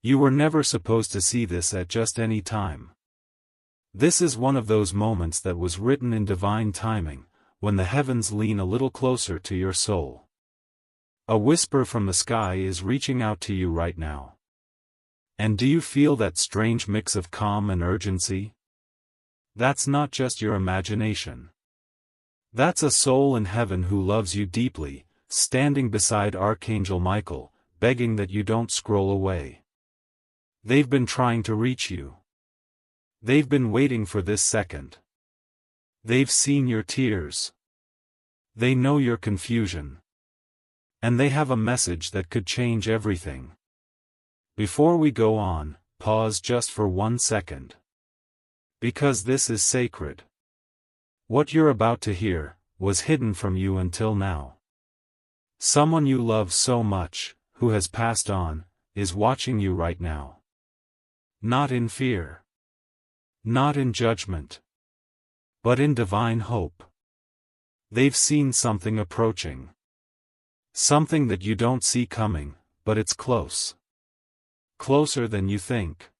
You were never supposed to see this at just any time. This is one of those moments that was written in divine timing, when the heavens lean a little closer to your soul. A whisper from the sky is reaching out to you right now. And do you feel that strange mix of calm and urgency? That's not just your imagination. That's a soul in heaven who loves you deeply, standing beside Archangel Michael, begging that you don't scroll away. They've been trying to reach you. They've been waiting for this second. They've seen your tears. They know your confusion. And they have a message that could change everything. Before we go on, pause just for 1 second. Because this is sacred. What you're about to hear was hidden from you until now. Someone you love so much, who has passed on, is watching you right now. Not in fear. Not in judgment. But in divine hope. They've seen something approaching. Something that you don't see coming, but it's close. Closer than you think.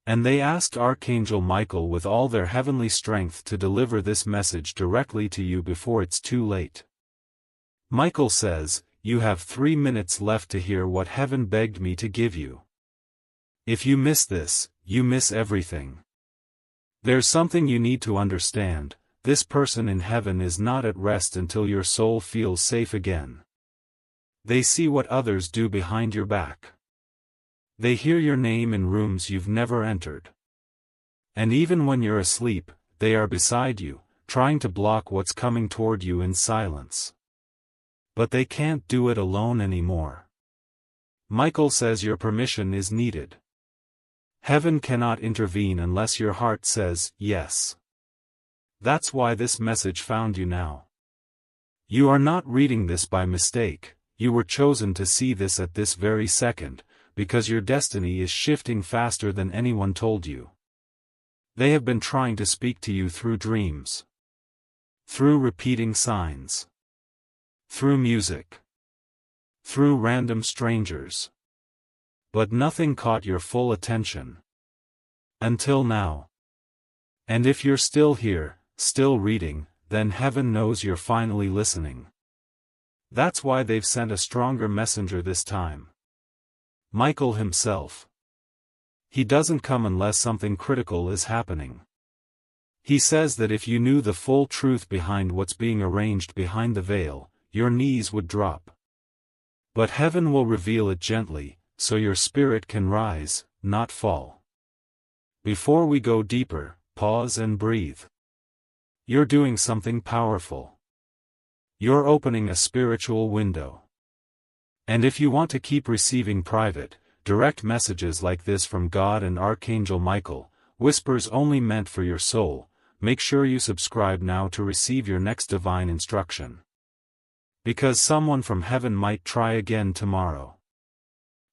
And they asked Archangel Michael with all their heavenly strength to deliver this message directly to you before it's too late. Michael says, "You have 3 minutes left to hear what heaven begged me to give you. If you miss this, you miss everything. There's something you need to understand. This person in heaven is not at rest until your soul feels safe again. They see what others do behind your back. They hear your name in rooms you've never entered. And even when you're asleep, they are beside you, trying to block what's coming toward you in silence. But they can't do it alone anymore. Michael says your permission is needed. Heaven cannot intervene unless your heart says yes. That's why this message found you now. You are not reading this by mistake. You were chosen to see this at this very second, because your destiny is shifting faster than anyone told you. They have been trying to speak to you through dreams. Through repeating signs. Through music. Through random strangers. But nothing caught your full attention. Until now. And if you're still here, still reading, then heaven knows you're finally listening. That's why they've sent a stronger messenger this time. Michael himself. He doesn't come unless something critical is happening. He says that if you knew the full truth behind what's being arranged behind the veil, your knees would drop. But heaven will reveal it gently, so your spirit can rise, not fall. Before we go deeper, pause and breathe. You're doing something powerful. You're opening a spiritual window. And if you want to keep receiving private, direct messages like this from God and Archangel Michael, whispers only meant for your soul, make sure you subscribe now to receive your next divine instruction. Because someone from heaven might try again tomorrow.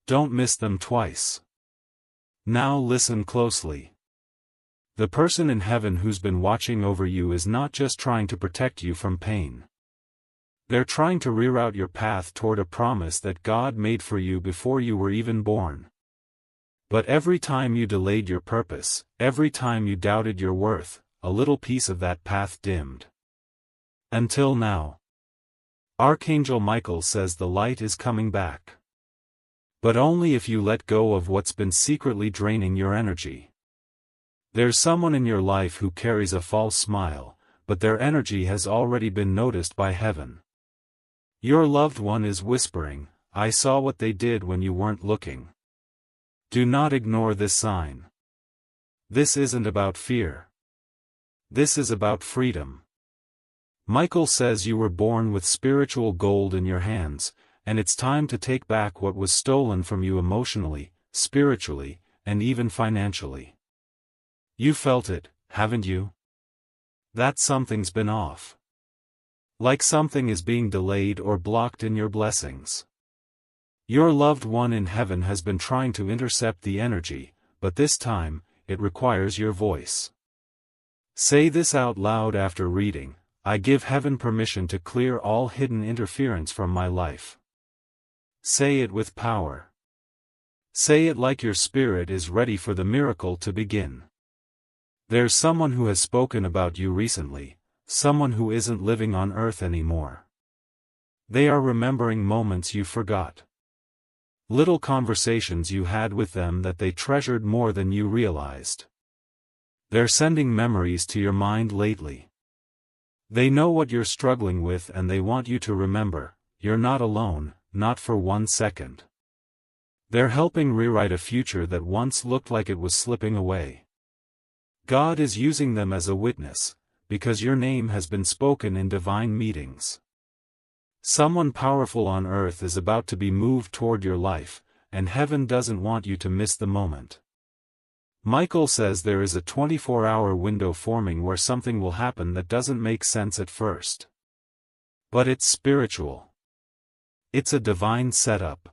Don't miss them twice. Now listen closely. The person in heaven who's been watching over you is not just trying to protect you from pain. They're trying to reroute your path toward a promise that God made for you before you were even born. But every time you delayed your purpose, every time you doubted your worth, a little piece of that path dimmed. Until now. Archangel Michael says the light is coming back. But only if you let go of what's been secretly draining your energy. There's someone in your life who carries a false smile, but their energy has already been noticed by heaven. Your loved one is whispering, "I saw what they did when you weren't looking." Do not ignore this sign. This isn't about fear. This is about freedom. Michael says you were born with spiritual gold in your hands, and it's time to take back what was stolen from you emotionally, spiritually, and even financially. You felt it, haven't you? That something's been off. Like something is being delayed or blocked in your blessings. Your loved one in heaven has been trying to intercept the energy, but this time, it requires your voice. Say this out loud after reading, "I give heaven permission to clear all hidden interference from my life." Say it with power. Say it like your spirit is ready for the miracle to begin. There's someone who has spoken about you recently, someone who isn't living on earth anymore. They are remembering moments you forgot. Little conversations you had with them that they treasured more than you realized. They're sending memories to your mind lately. They know what you're struggling with and they want you to remember, you're not alone, not for 1 second. They're helping rewrite a future that once looked like it was slipping away. God is using them as a witness, because your name has been spoken in divine meetings. Someone powerful on earth is about to be moved toward your life, and heaven doesn't want you to miss the moment. Michael says there is a 24-hour window forming where something will happen that doesn't make sense at first. But it's spiritual. It's a divine setup.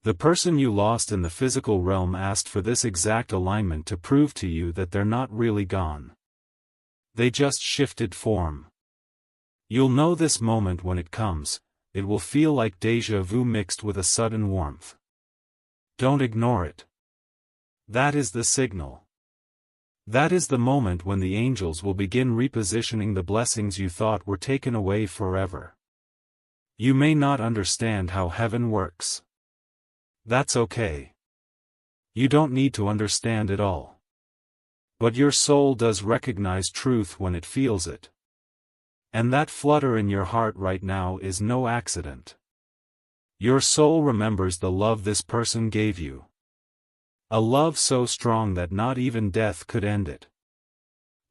The person you lost in the physical realm asked for this exact alignment to prove to you that they're not really gone. They just shifted form. You'll know this moment when it comes. It will feel like déjà vu mixed with a sudden warmth. Don't ignore it. That is the signal. That is the moment when the angels will begin repositioning the blessings you thought were taken away forever. You may not understand how heaven works. That's okay. You don't need to understand it all. But your soul does recognize truth when it feels it. And that flutter in your heart right now is no accident. Your soul remembers the love this person gave you. A love so strong that not even death could end it.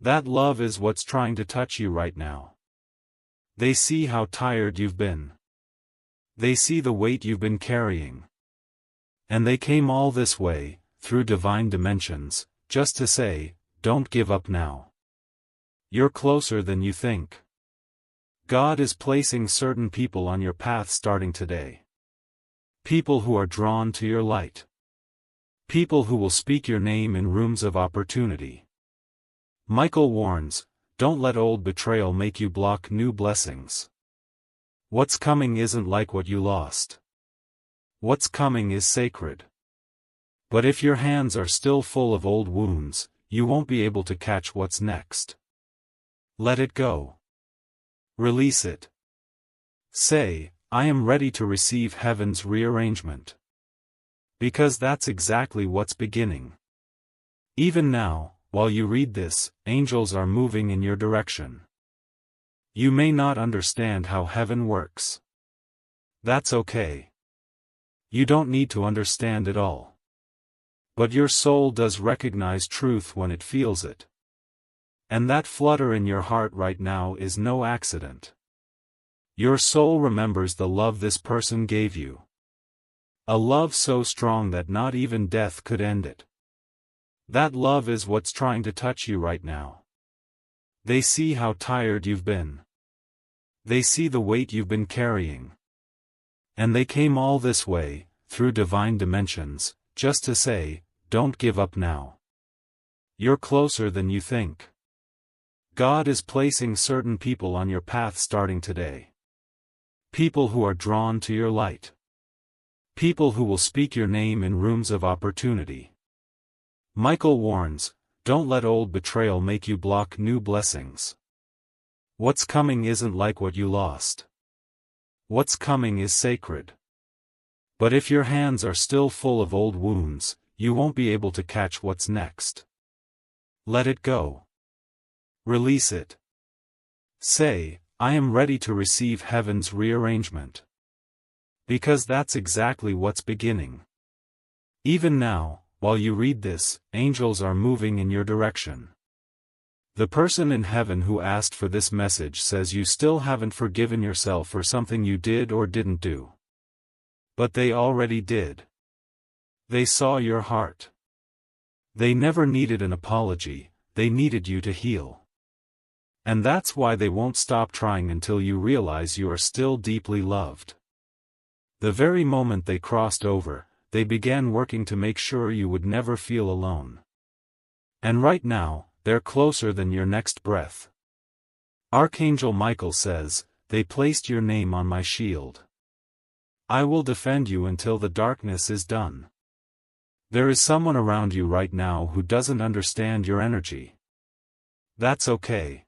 That love is what's trying to touch you right now. They see how tired you've been. They see the weight you've been carrying. And they came all this way, through divine dimensions, just to say, don't give up now. You're closer than you think. God is placing certain people on your path starting today. People who are drawn to your light. People who will speak your name in rooms of opportunity. Michael warns, don't let old betrayal make you block new blessings. What's coming isn't like what you lost. What's coming is sacred. But if your hands are still full of old wounds, you won't be able to catch what's next. Let it go. Release it. Say, I am ready to receive heaven's rearrangement. Because that's exactly what's beginning. Even now, while you read this, angels are moving in your direction. You may not understand how heaven works. That's okay. You don't need to understand it all. But your soul does recognize truth when it feels it. And that flutter in your heart right now is no accident. Your soul remembers the love this person gave you. A love so strong that not even death could end it. That love is what's trying to touch you right now. They see how tired you've been. They see the weight you've been carrying. And they came all this way, through divine dimensions, just to say, don't give up now. You're closer than you think. God is placing certain people on your path starting today. People who are drawn to your light. People who will speak your name in rooms of opportunity. Michael warns, don't let old betrayal make you block new blessings. What's coming isn't like what you lost. What's coming is sacred. But if your hands are still full of old wounds, you won't be able to catch what's next. Let it go. Release it. Say, I am ready to receive heaven's rearrangement. Because that's exactly what's beginning. Even now, while you read this, angels are moving in your direction. The person in heaven who asked for this message says you still haven't forgiven yourself for something you did or didn't do. But they already did. They saw your heart. They never needed an apology, they needed you to heal. And that's why they won't stop trying until you realize you are still deeply loved. The very moment they crossed over, they began working to make sure you would never feel alone. And right now, they're closer than your next breath. Archangel Michael says, they placed your name on my shield. I will defend you until the darkness is done. There is someone around you right now who doesn't understand your energy. That's okay.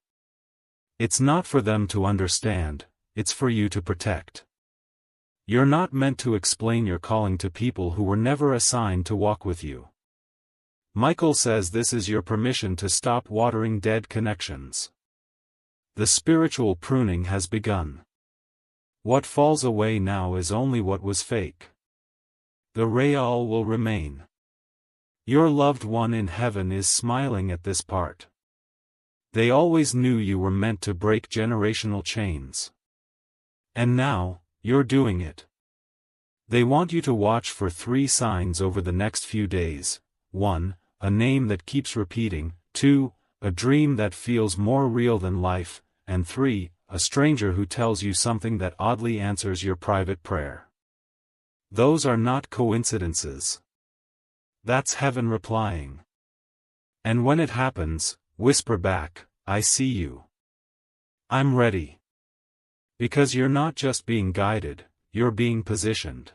It's not for them to understand, it's for you to protect. You're not meant to explain your calling to people who were never assigned to walk with you. Michael says this is your permission to stop watering dead connections. The spiritual pruning has begun. What falls away now is only what was fake. The real will remain. Your loved one in heaven is smiling at this part. They always knew you were meant to break generational chains. And now, you're doing it. They want you to watch for 3 signs over the next few days. 1. A name that keeps repeating. 2. A dream that feels more real than life. And 3. A stranger who tells you something that oddly answers your private prayer. Those are not coincidences. That's heaven replying. And when it happens, whisper back, I see you. I'm ready. Because you're not just being guided, you're being positioned.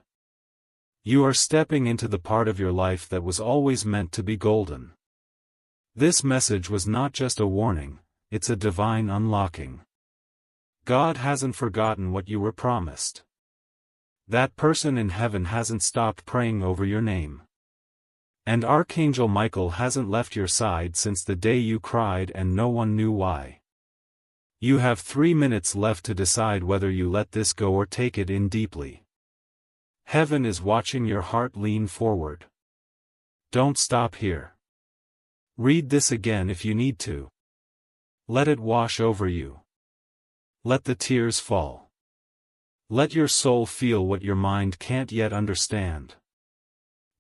You are stepping into the part of your life that was always meant to be golden. This message was not just a warning, it's a divine unlocking. God hasn't forgotten what you were promised. That person in heaven hasn't stopped praying over your name. And Archangel Michael hasn't left your side since the day you cried and no one knew why. You have 3 minutes left to decide whether you let this go or take it in deeply. Heaven is watching your heart lean forward. Don't stop here. Read this again if you need to. Let it wash over you. Let the tears fall. Let your soul feel what your mind can't yet understand.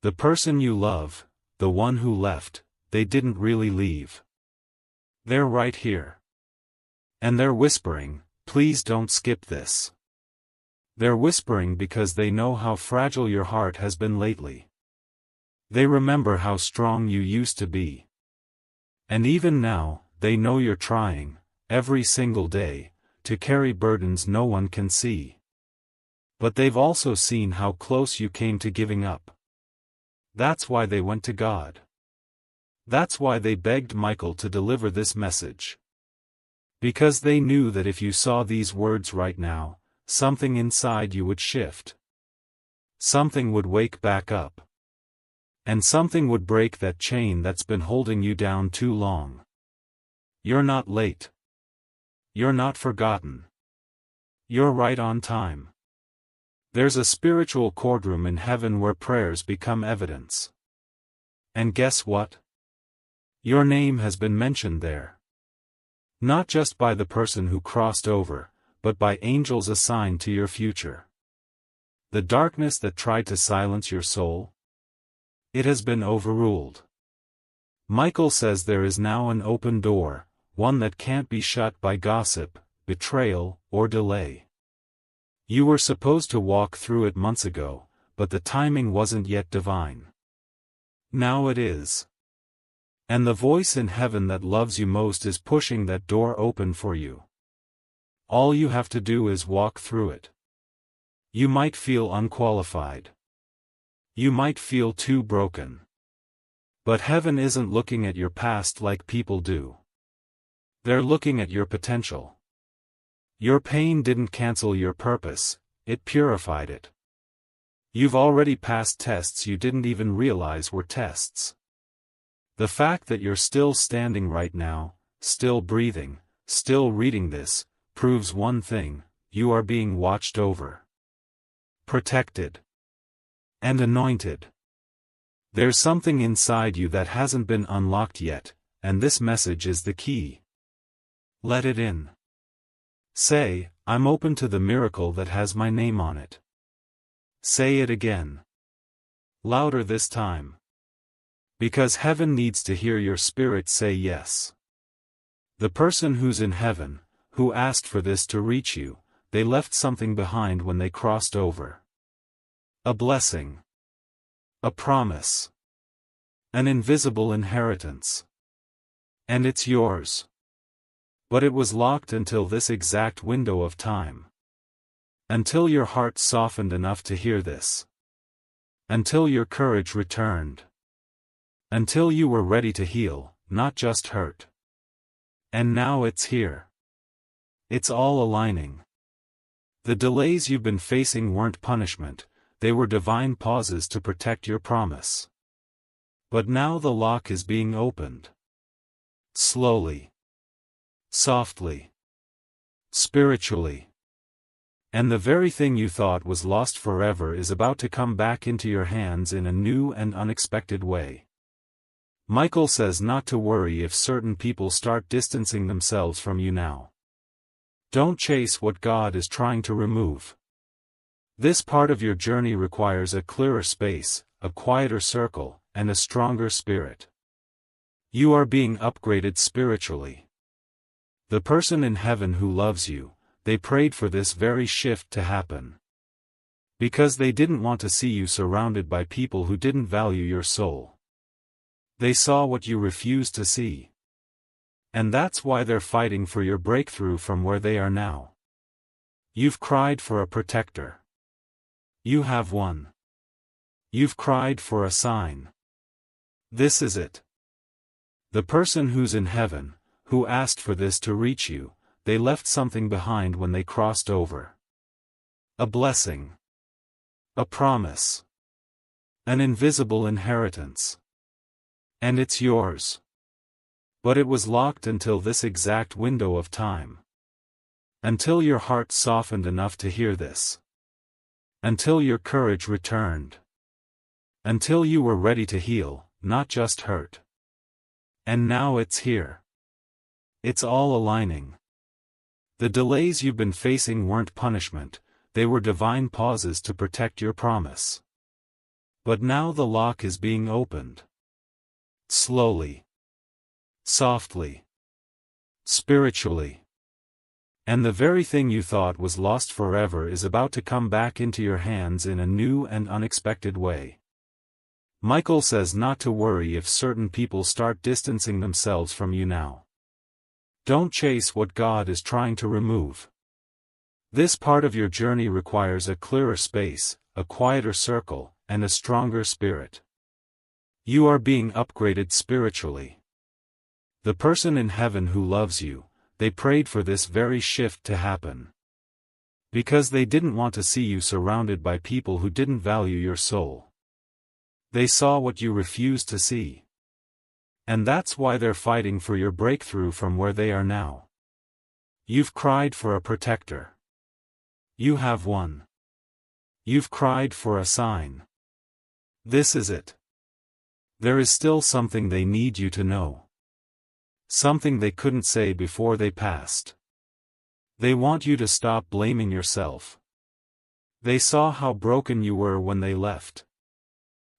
The person you love, the one who left, they didn't really leave. They're right here. And they're whispering, please don't skip this. They're whispering because they know how fragile your heart has been lately. They remember how strong you used to be. And even now, they know you're trying, every single day, to carry burdens no one can see. But they've also seen how close you came to giving up. That's why they went to God. That's why they begged Michael to deliver this message. Because they knew that if you saw these words right now, something inside you would shift. Something would wake back up. And something would break that chain that's been holding you down too long. You're not late. You're not forgotten. You're right on time. There's a spiritual courtroom in heaven where prayers become evidence. And guess what? Your name has been mentioned there. Not just by the person who crossed over, but by angels assigned to your future. The darkness that tried to silence your soul? It has been overruled. Michael says there is now an open door, one that can't be shut by gossip, betrayal, or delay. You were supposed to walk through it months ago, but the timing wasn't yet divine. Now it is. And the voice in heaven that loves you most is pushing that door open for you. All you have to do is walk through it. You might feel unqualified. You might feel too broken. But heaven isn't looking at your past like people do. They're looking at your potential. Your pain didn't cancel your purpose, it purified it. You've already passed tests you didn't even realize were tests. The fact that you're still standing right now, still breathing, still reading this, proves one thing: you are being watched over, protected, and anointed. There's something inside you that hasn't been unlocked yet, and this message is the key. Let it in. Say, I'm open to the miracle that has my name on it. Say it again. Louder this time. Because heaven needs to hear your spirit say yes. The person who's in heaven, who asked for this to reach you, they left something behind when they crossed over. A blessing. A promise. An invisible inheritance. And it's yours. But it was locked until this exact window of time. Until your heart softened enough to hear this. Until your courage returned. Until you were ready to heal, not just hurt. And now it's here. It's all aligning. The delays you've been facing weren't punishment, they were divine pauses to protect your promise. But now the lock is being opened. Slowly. Softly. Spiritually. And the very thing you thought was lost forever is about to come back into your hands in a new and unexpected way. Michael says not to worry if certain people start distancing themselves from you now. Don't chase what God is trying to remove. This part of your journey requires a clearer space, a quieter circle, and a stronger spirit. You are being upgraded spiritually. The person in heaven who loves you, they prayed for this very shift to happen. Because they didn't want to see you surrounded by people who didn't value your soul. They saw what you refused to see. And that's why they're fighting for your breakthrough from where they are now. You've cried for a protector. You have one. You've cried for a sign. This is it. The person who's in heaven, who asked for this to reach you, they left something behind when they crossed over. A blessing. A promise. An invisible inheritance. And it's yours. But it was locked until this exact window of time. Until your heart softened enough to hear this. Until your courage returned. Until you were ready to heal, not just hurt. And now it's here. It's all aligning. The delays you've been facing weren't punishment, they were divine pauses to protect your promise. But now the lock is being opened. Slowly. Softly. Spiritually. And the very thing you thought was lost forever is about to come back into your hands in a new and unexpected way. Michael says not to worry if certain people start distancing themselves from you now. Don't chase what God is trying to remove. This part of your journey requires a clearer space, a quieter circle, and a stronger spirit. You are being upgraded spiritually. The person in heaven who loves you, they prayed for this very shift to happen. Because they didn't want to see you surrounded by people who didn't value your soul. They saw what you refused to see. And that's why they're fighting for your breakthrough from where they are now. You've cried for a protector. You have one. You've cried for a sign. This is it. There is still something they need you to know. Something they couldn't say before they passed. They want you to stop blaming yourself. They saw how broken you were when they left.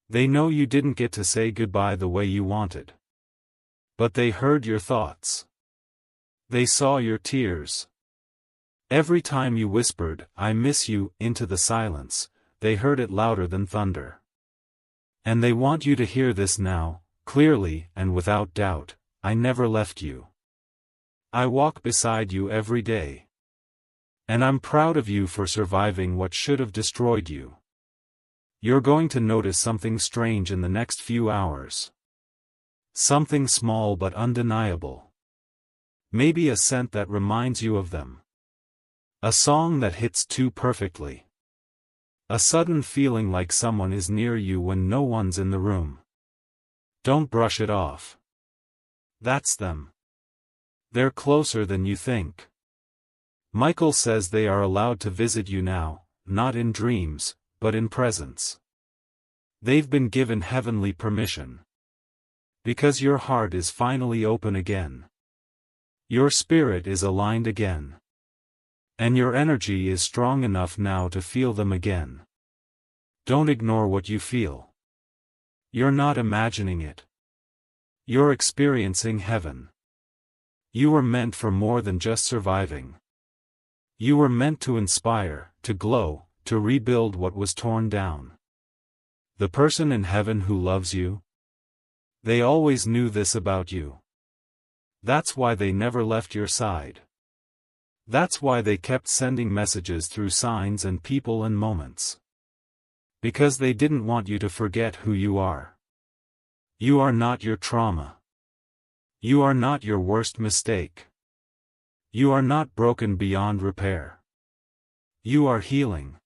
They know you didn't get to say goodbye the way you wanted. But they heard your thoughts. They saw your tears. Every time you whispered, "I miss you," into the silence, they heard it louder than thunder. And they want you to hear this now, clearly and without doubt. I never left you. I walk beside you every day. And I'm proud of you for surviving what should have destroyed you. You're going to notice something strange in the next few hours. Something small but undeniable. Maybe a scent that reminds you of them. A song that hits too perfectly. A sudden feeling like someone is near you when no one's in the room. Don't brush it off. That's them. They're closer than you think. Michael says they are allowed to visit you now, not in dreams, but in presence. They've been given heavenly permission. Because your heart is finally open again. Your spirit is aligned again. And your energy is strong enough now to feel them again. Don't ignore what you feel. You're not imagining it. You're experiencing heaven. You were meant for more than just surviving. You were meant to inspire, to glow, to rebuild what was torn down. The person in heaven who loves you? They always knew this about you. That's why they never left your side. That's why they kept sending messages through signs and people and moments. Because they didn't want you to forget who you are. You are not your trauma. You are not your worst mistake. You are not broken beyond repair. You are healing.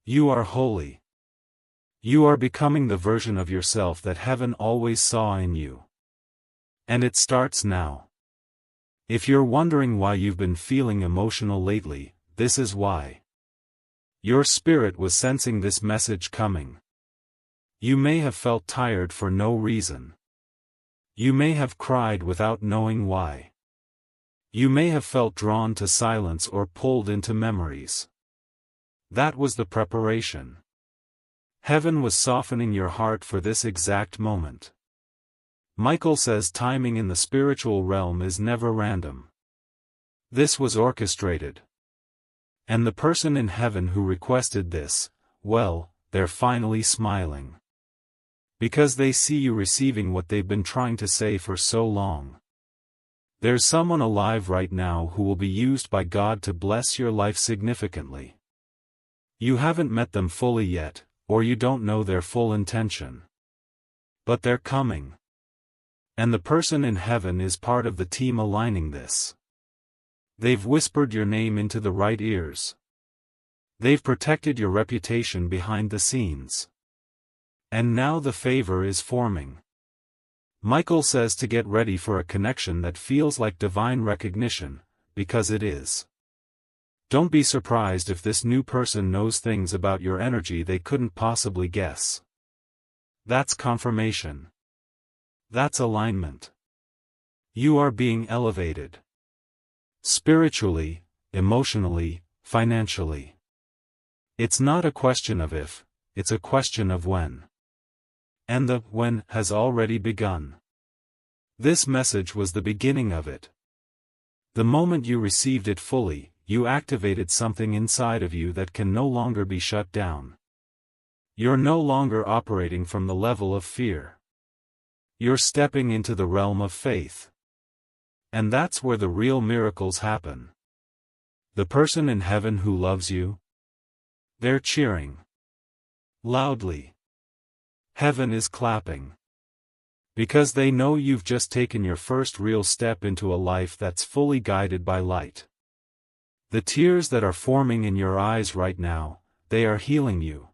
You are holy. You are becoming the version of yourself that heaven always saw in you. And it starts now. If you're wondering why you've been feeling emotional lately, this is why. Your spirit was sensing this message coming. You may have felt tired for no reason. You may have cried without knowing why. You may have felt drawn to silence or pulled into memories. That was the preparation. Heaven was softening your heart for this exact moment. Michael says timing in the spiritual realm is never random. This was orchestrated. And the person in heaven who requested this, well, they're finally smiling. Because they see you receiving what they've been trying to say for so long. There's someone alive right now who will be used by God to bless your life significantly. You haven't met them fully yet, or you don't know their full intention. But they're coming. And the person in heaven is part of the team aligning this. They've whispered your name into the right ears. They've protected your reputation behind the scenes. And now the favor is forming. Michael says to get ready for a connection that feels like divine recognition, because it is. Don't be surprised if this new person knows things about your energy they couldn't possibly guess. That's confirmation. That's alignment. You are being elevated. Spiritually, emotionally, financially. It's not a question of if, it's a question of when. And the when has already begun. This message was the beginning of it. The moment you received it fully, you activated something inside of you that can no longer be shut down. You're no longer operating from the level of fear. You're stepping into the realm of faith. And that's where the real miracles happen. The person in heaven who loves you? They're cheering. Loudly. Heaven is clapping. Because they know you've just taken your first real step into a life that's fully guided by light. The tears that are forming in your eyes right now, they are healing you.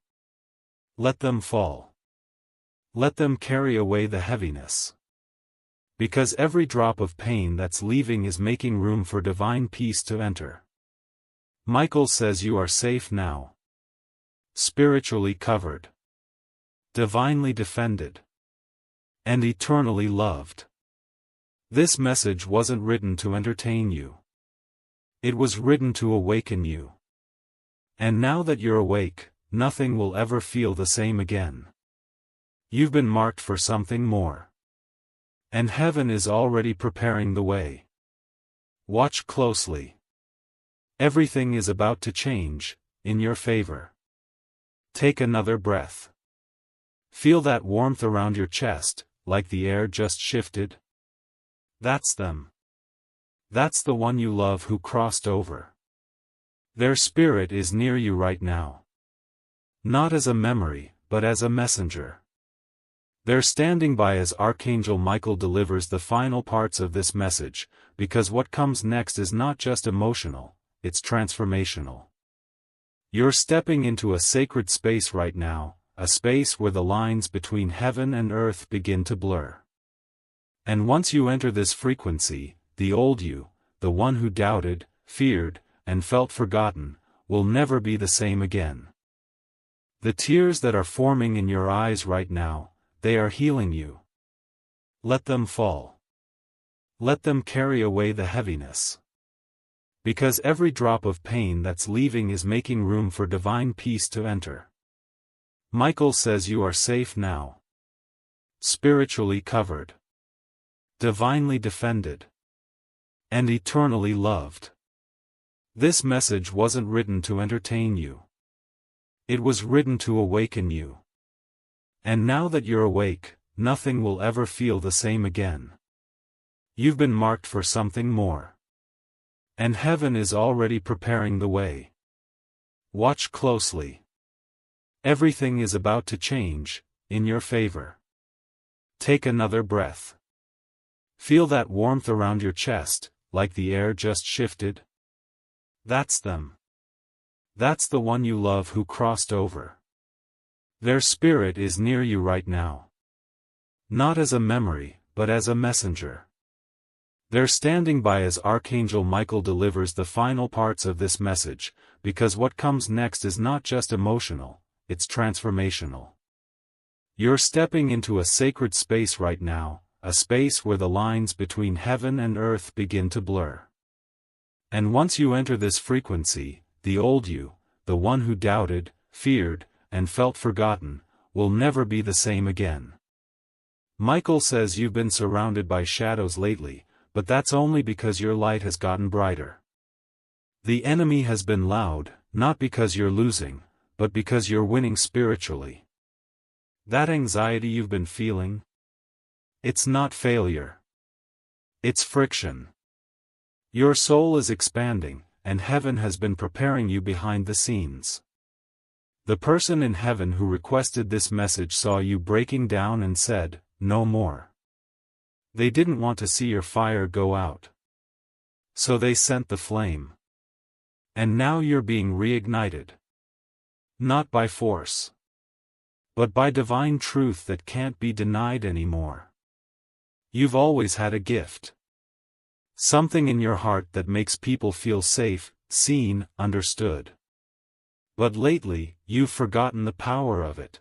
Let them fall. Let them carry away the heaviness. Because every drop of pain that's leaving is making room for divine peace to enter. Michael says you are safe now. Spiritually covered. Divinely defended. And eternally loved. This message wasn't written to entertain you. It was written to awaken you. And now that you're awake, nothing will ever feel the same again. You've been marked for something more. And heaven is already preparing the way. Watch closely. Everything is about to change, in your favor. Take another breath. Feel that warmth around your chest, like the air just shifted. That's them. That's the one you love who crossed over. Their spirit is near you right now. Not as a memory, but as a messenger. They're standing by as Archangel Michael delivers the final parts of this message, because what comes next is not just emotional, it's transformational. You're stepping into a sacred space right now, a space where the lines between heaven and earth begin to blur. And once you enter this frequency, the old you, the one who doubted, feared, and felt forgotten, will never be the same again. The tears that are forming in your eyes right now, they are healing you. Let them fall. Let them carry away the heaviness. Because every drop of pain that's leaving is making room for divine peace to enter. Michael says you are safe now. Spiritually covered. Divinely defended. And eternally loved. This message wasn't written to entertain you. It was written to awaken you. And now that you're awake, nothing will ever feel the same again. You've been marked for something more. And heaven is already preparing the way. Watch closely. Everything is about to change, in your favor. Take another breath. Feel that warmth around your chest, like the air just shifted. That's them. That's the one you love who crossed over. Their spirit is near you right now. Not as a memory, but as a messenger. They're standing by as Archangel Michael delivers the final parts of this message, because what comes next is not just emotional, it's transformational. You're stepping into a sacred space right now, a space where the lines between heaven and earth begin to blur. And once you enter this frequency, the old you, the one who doubted, feared, and felt forgotten, will never be the same again. Michael says you've been surrounded by shadows lately, but that's only because your light has gotten brighter. The enemy has been loud, not because you're losing, but because you're winning spiritually. That anxiety you've been feeling? It's not failure. It's friction. Your soul is expanding, and heaven has been preparing you behind the scenes. The person in heaven who requested this message saw you breaking down and said, "No more." They didn't want to see your fire go out. So they sent the flame. And now you're being reignited. Not by force, but by divine truth that can't be denied anymore. You've always had a gift. Something in your heart that makes people feel safe, seen, understood. But lately, you've forgotten the power of it.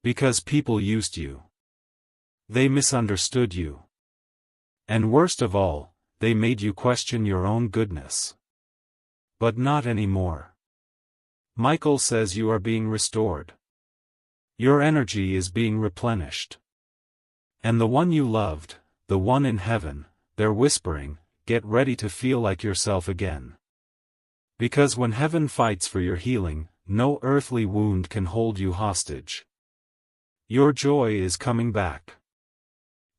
Because people used you. They misunderstood you. And worst of all, they made you question your own goodness. But not anymore. Michael says you are being restored. Your energy is being replenished. And the one you loved, the one in heaven, they're whispering, "Get ready to feel like yourself again." Because when heaven fights for your healing, no earthly wound can hold you hostage. Your joy is coming back.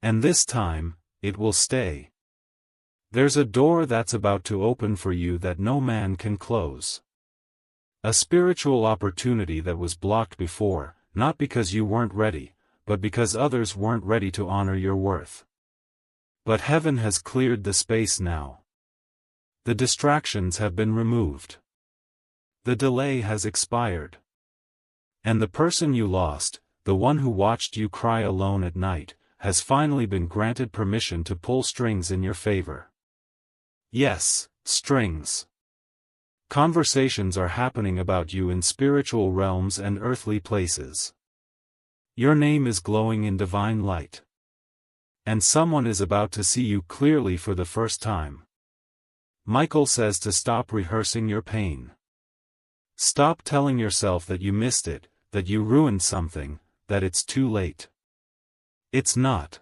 And this time, it will stay. There's a door that's about to open for you that no man can close. A spiritual opportunity that was blocked before, not because you weren't ready, but because others weren't ready to honor your worth. But heaven has cleared the space now. The distractions have been removed. The delay has expired. And the person you lost, the one who watched you cry alone at night, has finally been granted permission to pull strings in your favor. Yes, strings. Conversations are happening about you in spiritual realms and earthly places. Your name is glowing in divine light. And someone is about to see you clearly for the first time. Michael says to stop rehearsing your pain. Stop telling yourself that you missed it, that you ruined something, that it's too late. It's not.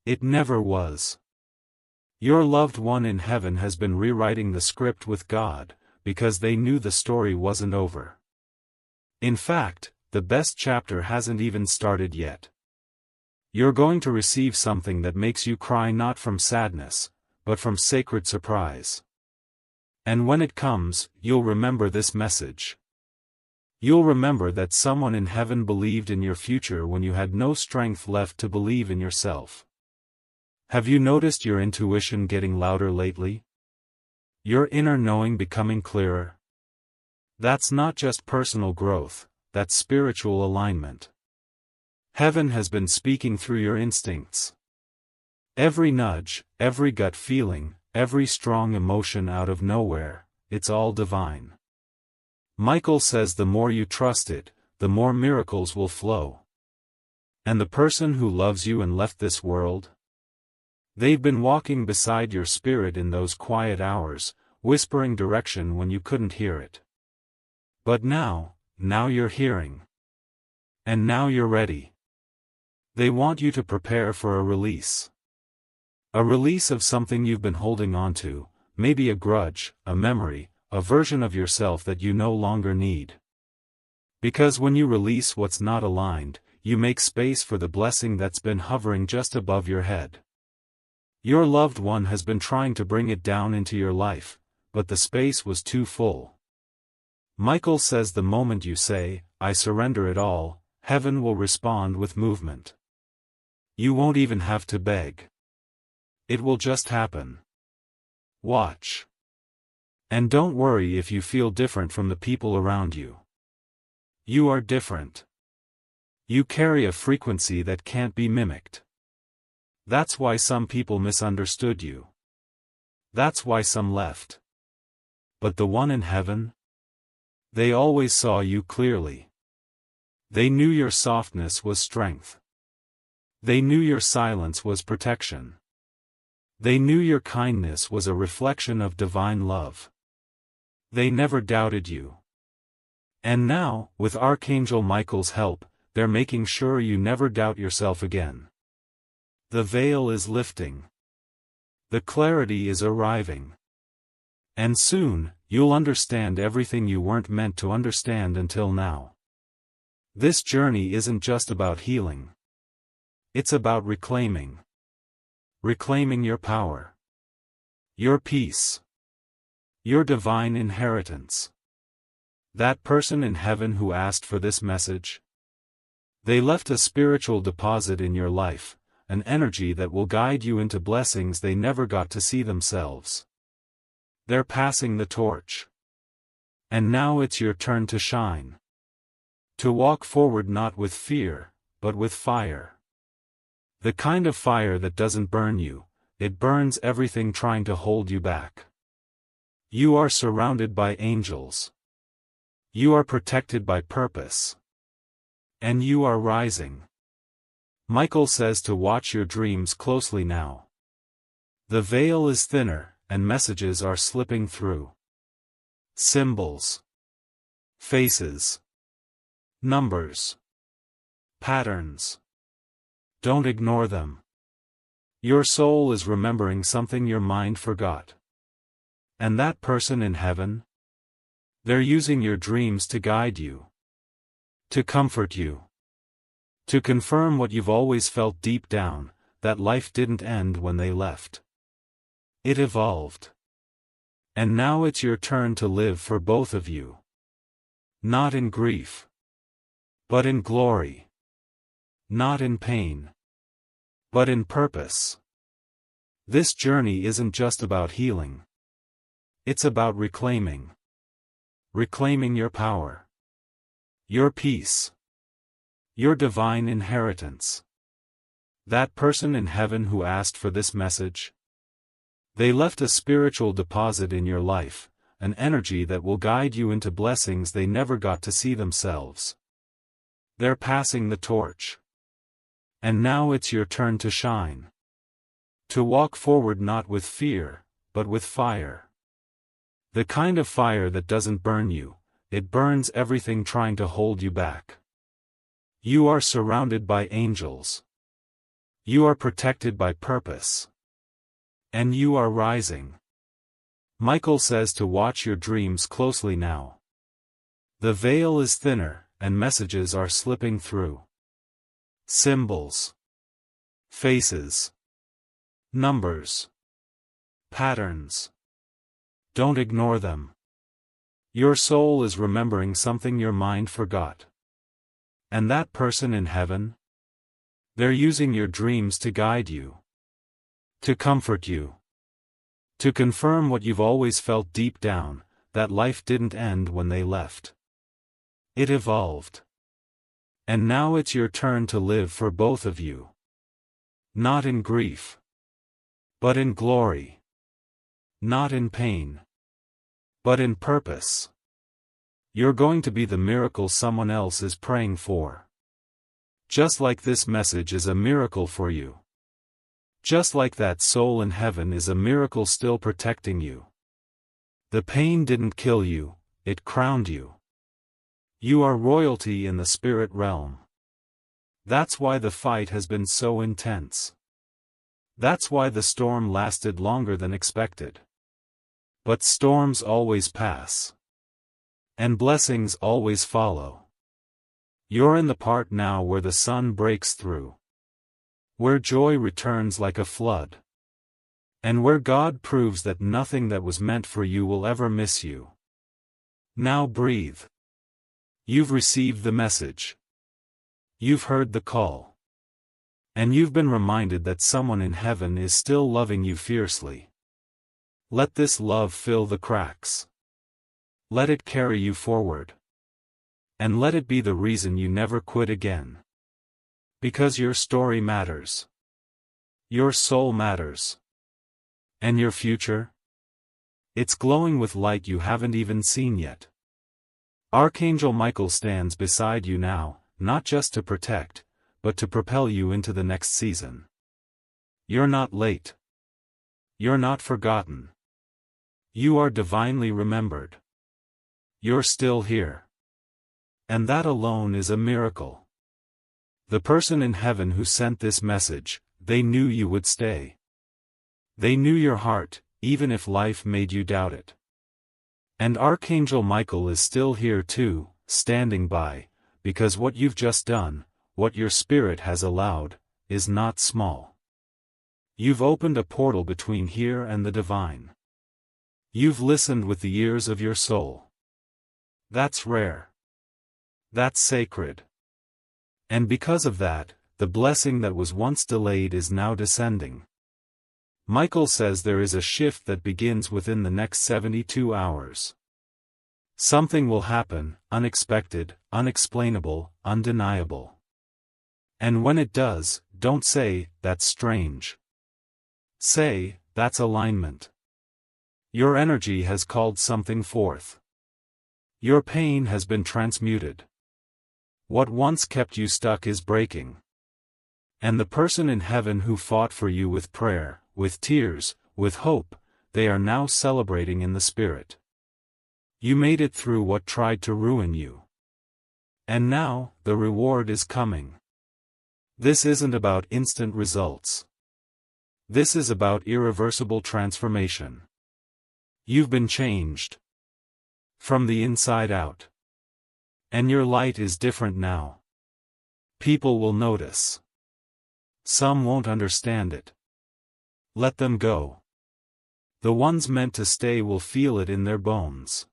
It never was. Your loved one in heaven has been rewriting the script with God, because they knew the story wasn't over. In fact, the best chapter hasn't even started yet. You're going to receive something that makes you cry not from sadness, but from sacred surprise. And when it comes, you'll remember this message. You'll remember that someone in heaven believed in your future when you had no strength left to believe in yourself. Have you noticed your intuition getting louder lately? Your inner knowing becoming clearer? That's not just personal growth, that's spiritual alignment. Heaven has been speaking through your instincts. Every nudge, every gut feeling, every strong emotion out of nowhere, it's all divine. Michael says the more you trust it, the more miracles will flow. And the person who loves you and left this world? They've been walking beside your spirit in those quiet hours, whispering direction when you couldn't hear it. But now you're hearing. And now you're ready. They want you to prepare for a release. A release of something you've been holding on to, maybe a grudge, a memory, a version of yourself that you no longer need. Because when you release what's not aligned, you make space for the blessing that's been hovering just above your head. Your loved one has been trying to bring it down into your life, but the space was too full. Michael says the moment you say, "I surrender it all," heaven will respond with movement. You won't even have to beg. It will just happen. Watch. And don't worry if you feel different from the people around you. You are different. You carry a frequency that can't be mimicked. That's why some people misunderstood you. That's why some left. But the one in heaven? They always saw you clearly. They knew your softness was strength. They knew your silence was protection. They knew your kindness was a reflection of divine love. They never doubted you. And now, with Archangel Michael's help, they're making sure you never doubt yourself again. The veil is lifting. The clarity is arriving. And soon, you'll understand everything you weren't meant to understand until now. This journey isn't just about healing. It's about reclaiming. Reclaiming your power. Your peace. Your divine inheritance. That person in heaven who asked for this message? They left a spiritual deposit in your life, an energy that will guide you into blessings they never got to see themselves. They're passing the torch. And now it's your turn to shine. To walk forward not with fear, but with fire. The kind of fire that doesn't burn you, it burns everything trying to hold you back. You are surrounded by angels. You are protected by purpose. And you are rising. Michael says to watch your dreams closely now. The veil is thinner, and messages are slipping through. Symbols. Faces. Numbers. Patterns. Don't ignore them. Your soul is remembering something your mind forgot. And that person in heaven? They're using your dreams to guide you. To comfort you. To confirm what you've always felt deep down, that life didn't end when they left. It evolved. And now it's your turn to live for both of you. Not in grief. But in glory. Not in pain. But in purpose. This journey isn't just about healing. It's about reclaiming. Reclaiming your power. Your peace. Your divine inheritance. That person in heaven who asked for this message? They left a spiritual deposit in your life, an energy that will guide you into blessings they never got to see themselves. They're passing the torch. And now it's your turn to shine. To walk forward not with fear, but with fire. The kind of fire that doesn't burn you, it burns everything trying to hold you back. You are surrounded by angels. You are protected by purpose. And you are rising. Michael says to watch your dreams closely now. The veil is thinner, and messages are slipping through. Symbols. Faces. Numbers. Patterns. Don't ignore them. Your soul is remembering something your mind forgot. And that person in heaven? They're using your dreams to guide you. To comfort you. To confirm what you've always felt deep down, that life didn't end when they left. It evolved. And now it's your turn to live for both of you. Not in grief. But in glory. Not in pain. But in purpose. You're going to be the miracle someone else is praying for. Just like this message is a miracle for you. Just like that soul in heaven is a miracle still protecting you. The pain didn't kill you, it crowned you. You are royalty in the spirit realm. That's why the fight has been so intense. That's why the storm lasted longer than expected. But storms always pass. And blessings always follow. You're in the part now where the sun breaks through. Where joy returns like a flood. And where God proves that nothing that was meant for you will ever miss you. Now breathe. You've received the message. You've heard the call. And you've been reminded that someone in heaven is still loving you fiercely. Let this love fill the cracks. Let it carry you forward. And let it be the reason you never quit again. Because your story matters. Your soul matters. And your future? It's glowing with light you haven't even seen yet. Archangel Michael stands beside you now, not just to protect, but to propel you into the next season. You're not late. You're not forgotten. You are divinely remembered. You're still here. And that alone is a miracle. The person in heaven who sent this message, they knew you would stay. They knew your heart, even if life made you doubt it. And Archangel Michael is still here too, standing by, because what you've just done, what your spirit has allowed, is not small. You've opened a portal between here and the divine. You've listened with the ears of your soul. That's rare. That's sacred. And because of that, the blessing that was once delayed is now descending. Michael says there is a shift that begins within the next 72 hours. Something will happen, unexpected, unexplainable, undeniable. And when it does, don't say, "That's strange." Say, "That's alignment." Your energy has called something forth. Your pain has been transmuted. What once kept you stuck is breaking. And the person in heaven who fought for you with prayer, with tears, with hope, they are now celebrating in the spirit. You made it through what tried to ruin you. And now, the reward is coming. This isn't about instant results. This is about irreversible transformation. You've been changed. From the inside out. And your light is different now. People will notice. Some won't understand it. Let them go. The ones meant to stay will feel it in their bones.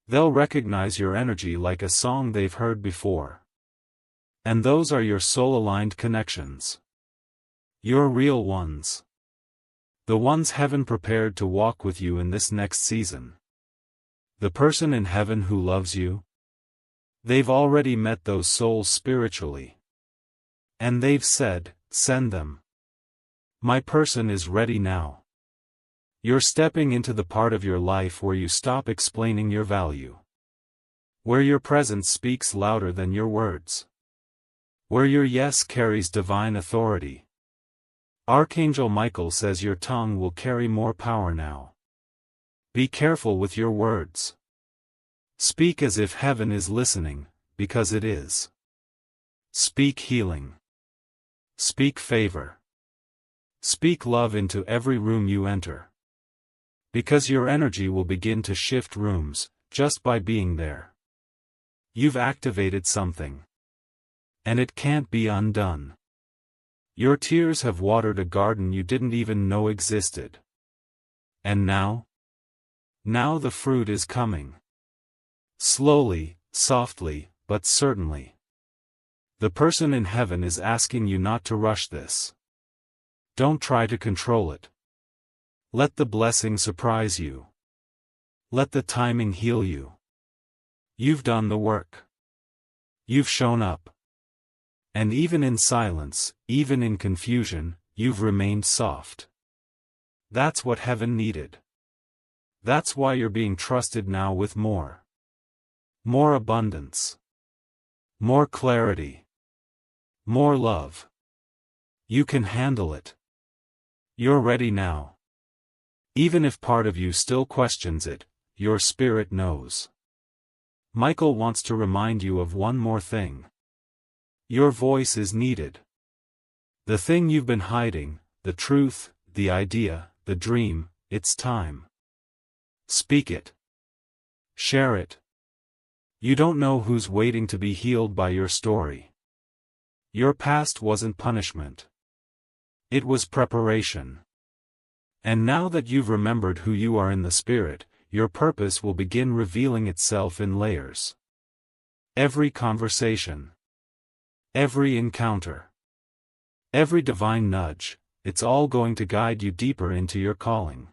They'll recognize your energy like a song they've heard before. And those are your soul-aligned connections. Your real ones. The ones heaven prepared to walk with you in this next season. The person in heaven who loves you? They've already met those souls spiritually. And they've said, "Send them. My person is ready now." You're stepping into the part of your life where you stop explaining your value. Where your presence speaks louder than your words. Where your yes carries divine authority. Archangel Michael says your tongue will carry more power now. Be careful with your words. Speak as if heaven is listening, because it is. Speak healing. Speak favor. Speak love into every room you enter. Because your energy will begin to shift rooms, just by being there. You've activated something. And it can't be undone. Your tears have watered a garden you didn't even know existed. And now? Now the fruit is coming. Slowly, softly, but certainly. The person in heaven is asking you not to rush this. Don't try to control it. Let the blessing surprise you. Let the timing heal you. You've done the work. You've shown up. And even in silence, even in confusion, you've remained soft. That's what heaven needed. That's why you're being trusted now with more. More abundance. More clarity. More love. You can handle it. You're ready now. Even if part of you still questions it, your spirit knows. Michael wants to remind you of one more thing. Your voice is needed. The thing you've been hiding, the truth, the idea, the dream, it's time. Speak it. Share it. You don't know who's waiting to be healed by your story. Your past wasn't punishment. It was preparation. And now that you've remembered who you are in the spirit, your purpose will begin revealing itself in layers. Every conversation. Every encounter. Every divine nudge, it's all going to guide you deeper into your calling.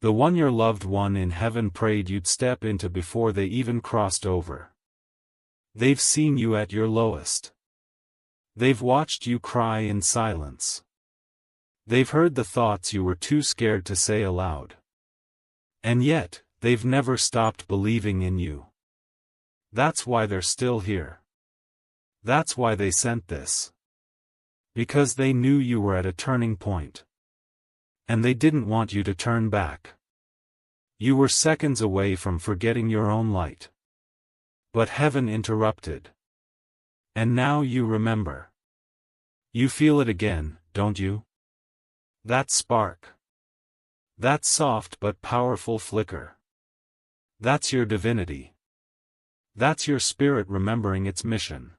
The one your loved one in heaven prayed you'd step into before they even crossed over. They've seen you at your lowest. They've watched you cry in silence. They've heard the thoughts you were too scared to say aloud. And yet, they've never stopped believing in you. That's why they're still here. That's why they sent this. Because they knew you were at a turning point. And they didn't want you to turn back. You were seconds away from forgetting your own light. But heaven interrupted. And now you remember. You feel it again, don't you? That spark. That soft but powerful flicker. That's your divinity. That's your spirit remembering its mission.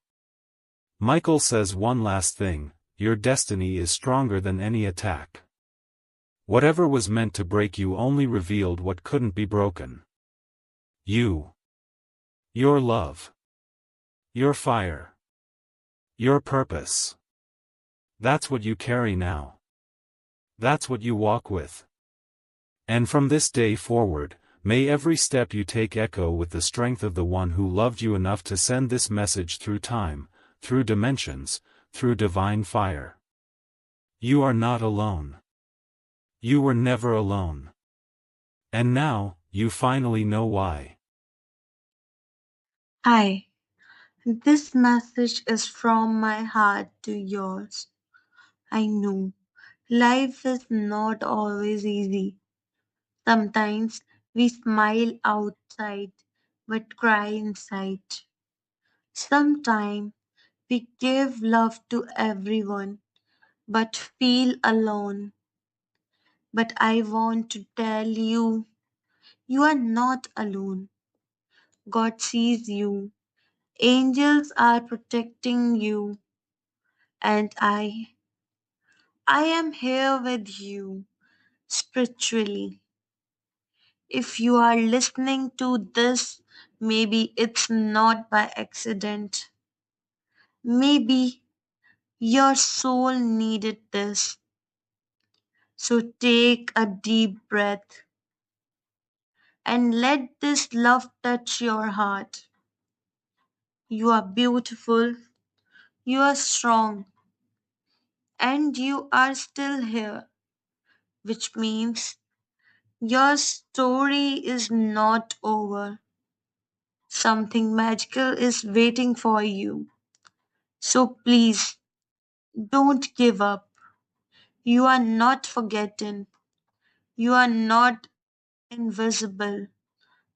Michael says one last thing, your destiny is stronger than any attack. Whatever was meant to break you only revealed what couldn't be broken. You. Your love. Your fire. Your purpose. That's what you carry now. That's what you walk with. And from this day forward, may every step you take echo with the strength of the one who loved you enough to send this message through time, through dimensions, through divine fire. You are not alone. You were never alone. And now, you finally know why. Hi, this message is from my heart to yours. I know life is not always easy. Sometimes we smile outside but cry inside. Sometimes we give love to everyone but feel alone. But I want to tell you, you are not alone. God sees you. Angels are protecting you. And I am here with you spiritually. If you are listening to this, maybe it's not by accident. Maybe your soul needed this. So take a deep breath and let this love touch your heart. You are beautiful, you are strong, and you are still here, which means your story is not over. Something magical is waiting for you. So please don't give up. You are not forgotten. You are not invisible.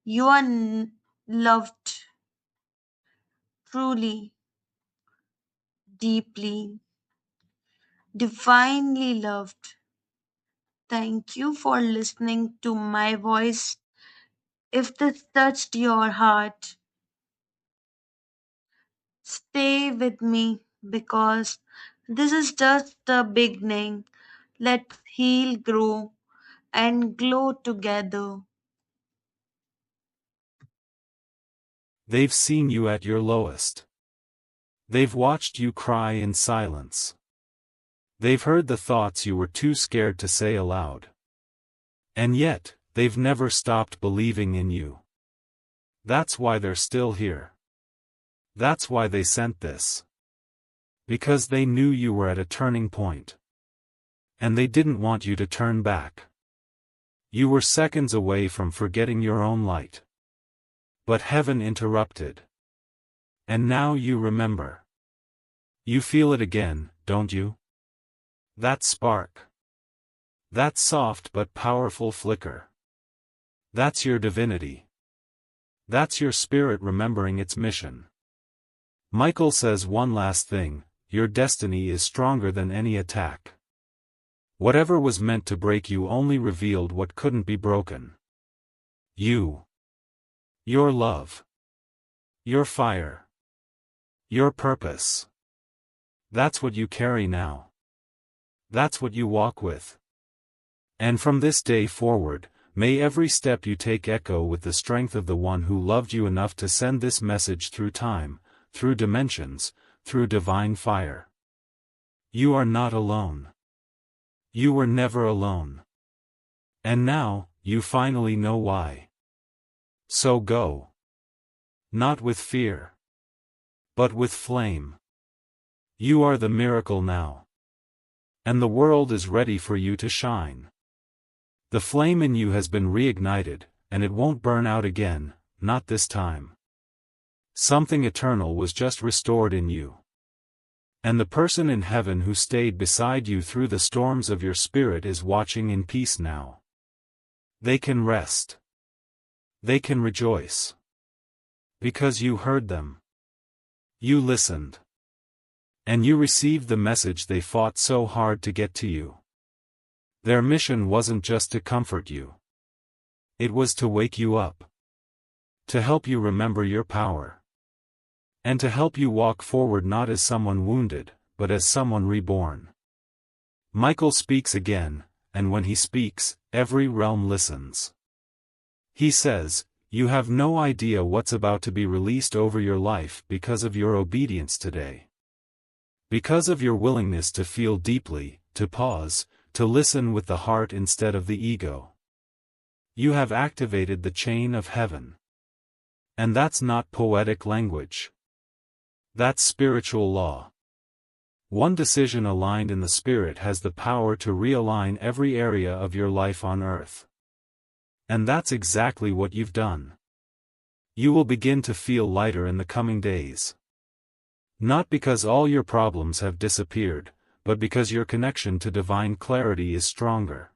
You are loved, truly, deeply, divinely loved. Thank you for listening to my voice. If this touched your heart, stay with me because this is just the beginning. Let's heal, grow, and glow together. They've seen you at your lowest. They've watched you cry in silence. They've heard the thoughts you were too scared to say aloud. And yet, they've never stopped believing in you. That's why they're still here. That's why they sent this. Because they knew you were at a turning point. And they didn't want you to turn back. You were seconds away from forgetting your own light. But heaven interrupted. And now you remember. You feel it again, don't you? That spark. That soft but powerful flicker. That's your divinity. That's your spirit remembering its mission. Michael says one last thing, your destiny is stronger than any attack. Whatever was meant to break you only revealed what couldn't be broken. You. Your love. Your fire. Your purpose. That's what you carry now. That's what you walk with. And from this day forward, may every step you take echo with the strength of the one who loved you enough to send this message through time, through dimensions, through divine fire. You are not alone. You were never alone. And now, you finally know why. So go. Not with fear, but with flame. You are the miracle now. And the world is ready for you to shine. The flame in you has been reignited, and it won't burn out again, not this time. Something eternal was just restored in you. And the person in heaven who stayed beside you through the storms of your spirit is watching in peace now. They can rest. They can rejoice. Because you heard them. You listened. And you received the message they fought so hard to get to you. Their mission wasn't just to comfort you. It was to wake you up. To help you remember your power. And to help you walk forward not as someone wounded, but as someone reborn. Michael speaks again, and when he speaks, every realm listens. He says, "You have no idea what's about to be released over your life because of your obedience today. Because of your willingness to feel deeply, to pause, to listen with the heart instead of the ego. You have activated the chain of heaven. And that's not poetic language. That's spiritual law. One decision aligned in the spirit has the power to realign every area of your life on earth. And that's exactly what you've done. You will begin to feel lighter in the coming days. Not because all your problems have disappeared, but because your connection to divine clarity is stronger.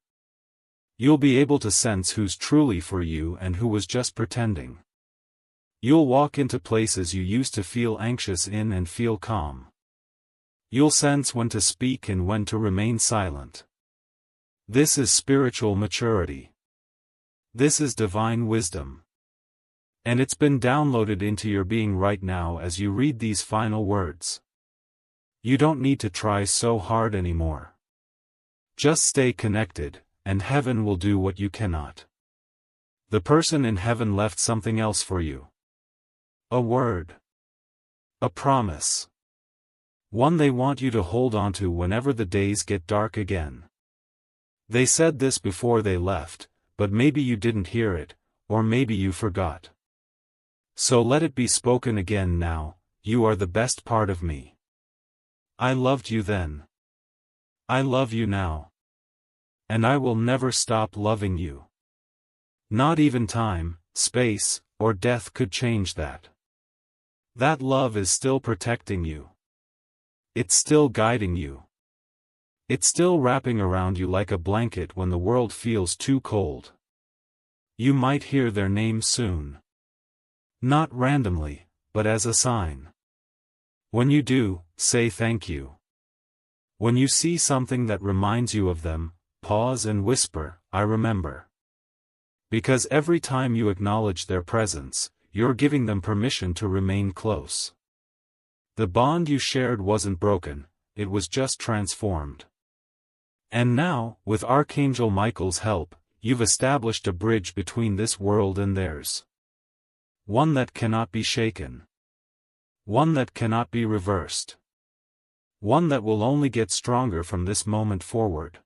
You'll be able to sense who's truly for you and who was just pretending. You'll walk into places you used to feel anxious in and feel calm. You'll sense when to speak and when to remain silent. This is spiritual maturity. This is divine wisdom. And it's been downloaded into your being right now as you read these final words. You don't need to try so hard anymore. Just stay connected, and heaven will do what you cannot. The person in heaven left something else for you. A word. A promise. One they want you to hold on to whenever the days get dark again. They said this before they left, but maybe you didn't hear it, or maybe you forgot. So let it be spoken again now, you are the best part of me. I loved you then. I love you now. And I will never stop loving you. Not even time, space, or death could change that. That love is still protecting you. It's still guiding you. It's still wrapping around you like a blanket when the world feels too cold. You might hear their name soon. Not randomly, but as a sign. When you do, say thank you. When you see something that reminds you of them, pause and whisper, I remember. Because every time you acknowledge their presence, you're giving them permission to remain close. The bond you shared wasn't broken, it was just transformed. And now, with Archangel Michael's help, you've established a bridge between this world and theirs. One that cannot be shaken. One that cannot be reversed. One that will only get stronger from this moment forward.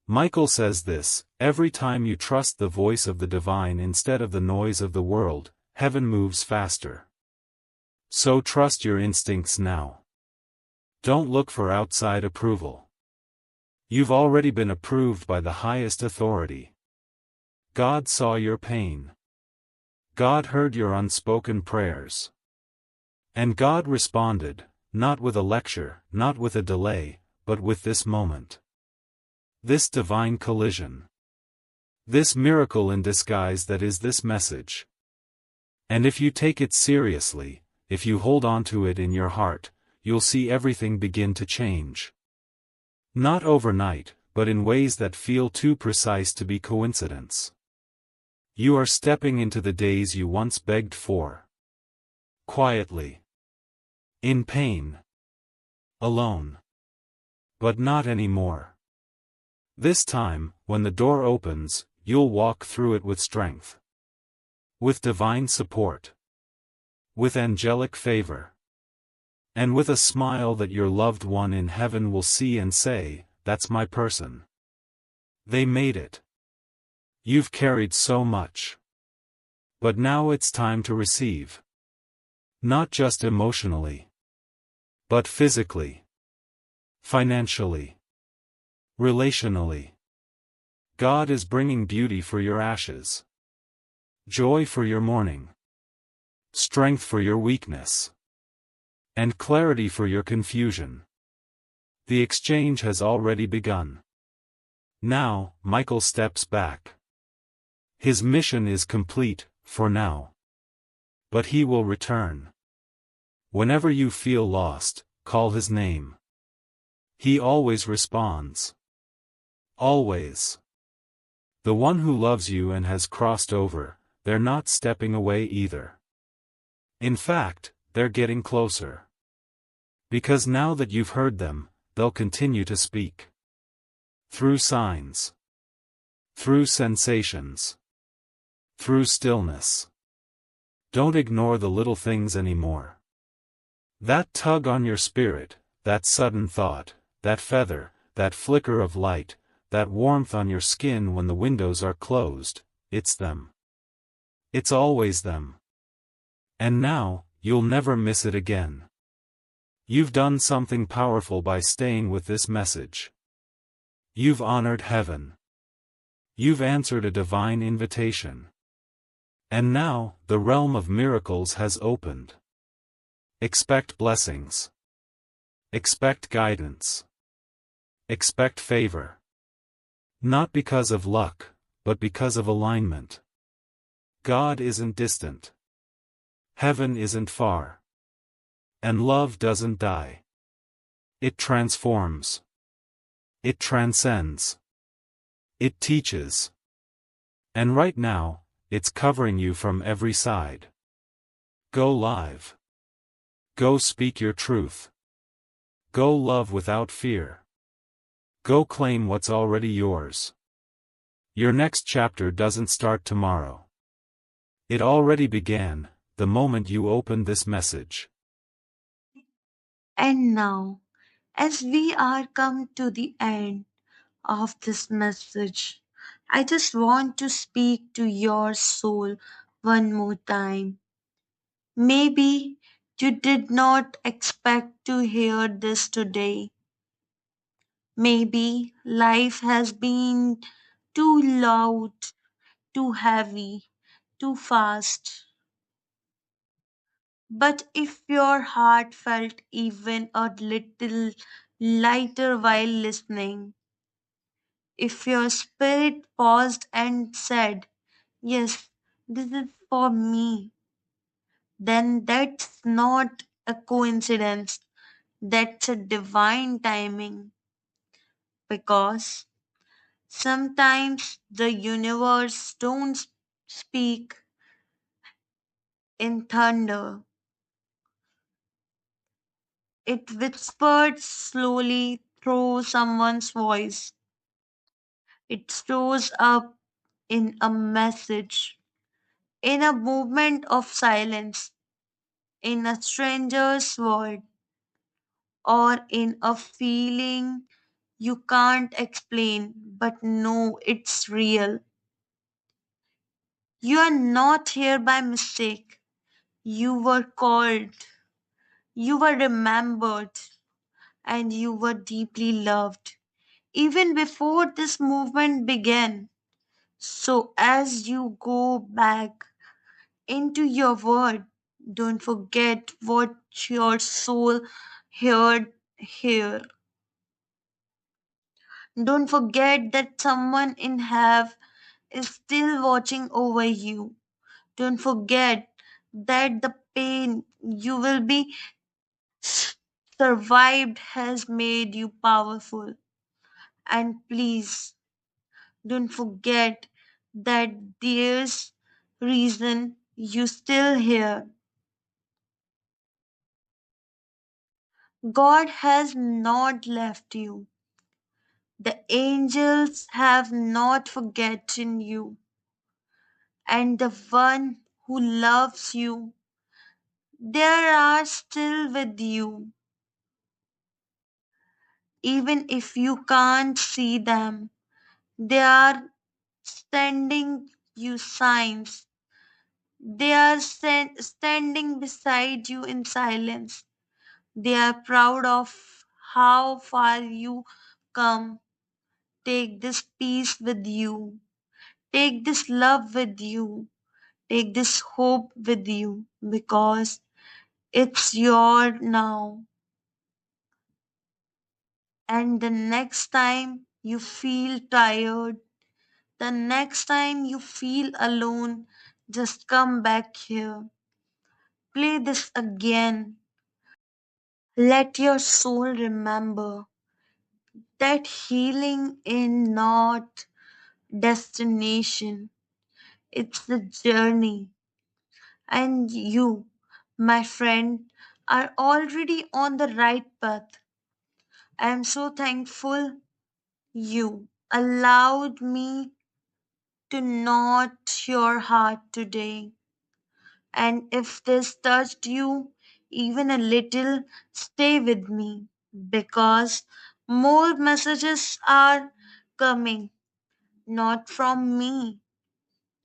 Michael says this, every time you trust the voice of the divine instead of the noise of the world, heaven moves faster. So trust your instincts now. Don't look for outside approval. You've already been approved by the highest authority. God saw your pain. God heard your unspoken prayers. And God responded, not with a lecture, not with a delay, but with this moment. This divine collision. This miracle in disguise that is this message. And if you take it seriously, if you hold on to it in your heart, you'll see everything begin to change. Not overnight, but in ways that feel too precise to be coincidence. You are stepping into the days you once begged for. Quietly. In pain. Alone. But not anymore. This time, when the door opens, you'll walk through it with strength. With divine support. With angelic favor. And with a smile that your loved one in heaven will see and say, "That's my person. They made it. You've carried so much. But now it's time to receive. Not just emotionally, but physically, financially, relationally. God is bringing beauty for your ashes, joy for your mourning, strength for your weakness, and clarity for your confusion. The exchange has already begun. Now, Michael steps back. His mission is complete, for now. But he will return. Whenever you feel lost, call his name. He always responds. Always. The one who loves you and has crossed over, they're not stepping away either. In fact, they're getting closer. Because now that you've heard them, they'll continue to speak. Through signs. Through sensations. Through stillness. Don't ignore the little things anymore. That tug on your spirit, that sudden thought, that feather, that flicker of light, that warmth on your skin when the windows are closed, it's them. It's always them. And now, you'll never miss it again. You've done something powerful by staying with this message. You've honored heaven. You've answered a divine invitation. And now, the realm of miracles has opened. Expect blessings. Expect guidance. Expect favor. Not because of luck, but because of alignment. God isn't distant. Heaven isn't far. And love doesn't die. It transforms. It transcends. It teaches. And right now, it's covering you from every side. Go live. Go speak your truth. Go love without fear. Go claim what's already yours. Your next chapter doesn't start tomorrow. It already began, the moment you opened this message. And now, as we are come to the end of this message, I just want to speak to your soul one more time. Maybe you did not expect to hear this today. Maybe life has been too loud, too heavy, too fast. But if your heart felt even a little lighter while listening, if your spirit paused and said, "Yes, this is for me," then that's not a coincidence. That's a divine timing. Because sometimes the universe don't speak in thunder. It whispered slowly through someone's voice. It shows up in a message, in a moment of silence, in a stranger's word, or in a feeling you can't explain but know it's real. You are not here by mistake. You were called, you were remembered, and you were deeply loved even before this movement began. So, as you go back into your word, don't forget what your soul heard here. Don't forget that someone in heaven is still watching over you. Don't forget that the pain you will be survived has made you powerful. And please don't forget that there's reason you still here. God has not left you. The angels have not forgotten you. And the one who loves you They are still with you, even if you can't see them. They are sending you signs. They are standing beside you in silence. They are proud of how far you come. Take this peace with you. Take this love with you. Take this hope with you because it's your now. And the next time you feel tired, the next time you feel alone, just come back here. Play this again. Let your soul remember that healing is not destination. It's the journey. And you, my friend, are already on the right path. I am so thankful you allowed me to knot your heart today. And if this touched you even a little, stay with me because more messages are coming, not from me,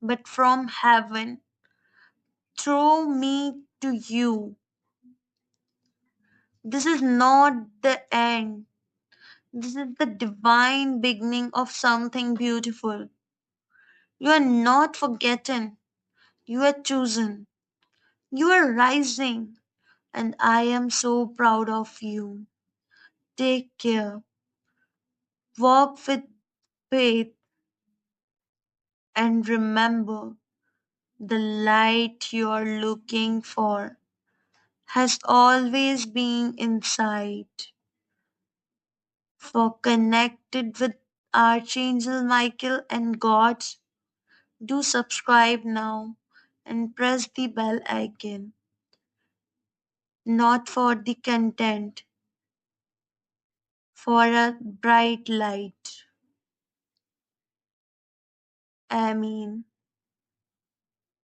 but from heaven through me to you. This is not the end. This is the divine beginning of something beautiful. You are not forgotten. You are chosen. You are rising. And I am so proud of you. Take care. Walk with faith and remember the light you are looking for has always been inside. For connected with Archangel Michael and God, do subscribe now and press the bell icon. Not for the content, for a bright light. Amen.